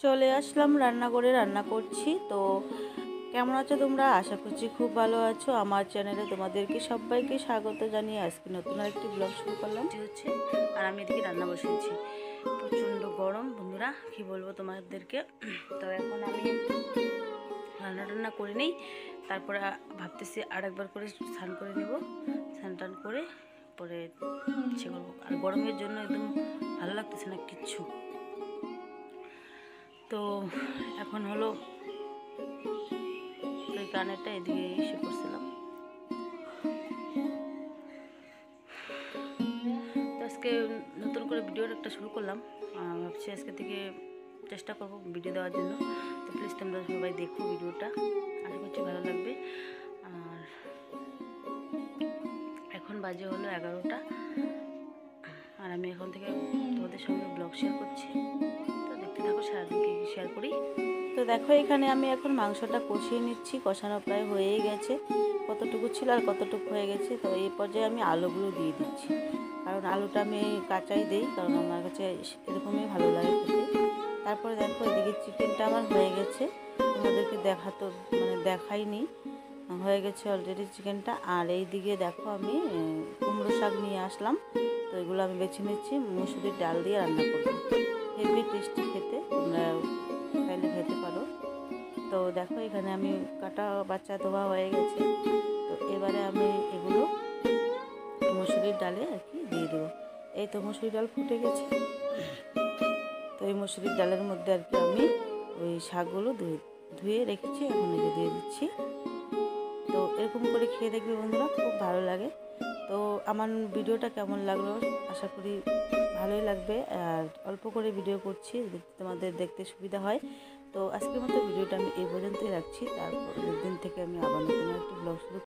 চলে আসলাম রান্নাঘরে, রান্না করছি। তো কেমন আছো তোমরা? আশা করছি খুব ভালো আছো। আমার চ্যানেলে তোমাদেরকে সবাইকে স্বাগত জানিয়ে আজকে নতুন আরেকটি ব্লগ শুরু করলাম হচ্ছে। আর আমি এদিকে রান্না বসিয়েছি। প্রচণ্ড গরম বন্ধুরা, কি বলবো তোমাদেরকে। তো এখন আমি রান্না করে নিই, তারপরে ভাবতেছি আরেকবার করে স্নান করে নেব। স্নান টান করে পরে ইচ্ছে করবো। আর গরমের জন্য একদম ভালো লাগতেছে না কিচ্ছু। তো এখন হলো ওই কানেরটা এদিকে এসে করছিলাম। তো আজকে নতুন করে ভিডিওর একটা শুরু করলাম। ভাবছি আজকে থেকে চেষ্টা করব ভিডিও দেওয়ার জন্য। তো প্লিজ তোমরা সবাই দেখো ভিডিওটা, আশা করছি ভালো লাগবে। আর এখন বাজে হলো 11টা, আর আমি এখন থেকে তোমাদের সঙ্গে ব্লগ শেয়ার করছি। তো দেখতে থাকো সারাদিন কী শেয়ার করি। তো দেখো এখানে আমি এখন মাংসটা কষিয়ে নিচ্ছি। কষানো প্রায় হয়েই গেছে, কতটুকু ছিল আর কতটুকু হয়ে গেছে। তো এই পর্যায়ে আমি আলুগুলো দিয়ে দিচ্ছি, কারণ আলুটা আমি কাঁচাই দিই, কারণ আমার কাছে এরকমই ভালো লাগে খেতে। তারপরে দেখো এদিকে চিকেনটা আমার হয়ে গেছে, তোমাদেরকে দেখাইনি, হয়ে গেছে অলরেডি চিকেনটা। আর এই দিকে দেখো আমি কুমড়ো শাক নিয়ে আসলাম। তো এগুলো আমি বেছে নিচ্ছি, মুসুরির ডাল দিয়ে রান্না করবো। হেভি টেস্টি খেতে, তোমরা চাইলে খেতে পারো। তো দেখো এখানে আমি কাটা বাচ্চা ধোয়া হয়ে গেছে। তো এবারে আমি এগুলো মুসুরির ডালে আর কি দিয়ে দেবো। এই তো মুসুরির ডাল ফুটে গেছে। তো এই মুসুরির ডালের মধ্যে আর কি আমি ওই শাকগুলো ধুয়ে রেখেছি, এখন এই যে দিয়ে দিচ্ছি। তো এরকম করে খেয়ে দেখবে বন্ধুরা, খুব ভালো লাগে। তো আমার ভিডিওটা কেমন লাগলো, আশা করি ভালোই লাগবে। আর অল্প করে ভিডিও করছি, তোমাদের দেখতে সুবিধা হয়। তো আজকের মতো ভিডিওটা আমি এই পর্যন্তই রাখছি। তারপর দিন থেকে আমি আবার নতুন একটা ব্লগ শুরু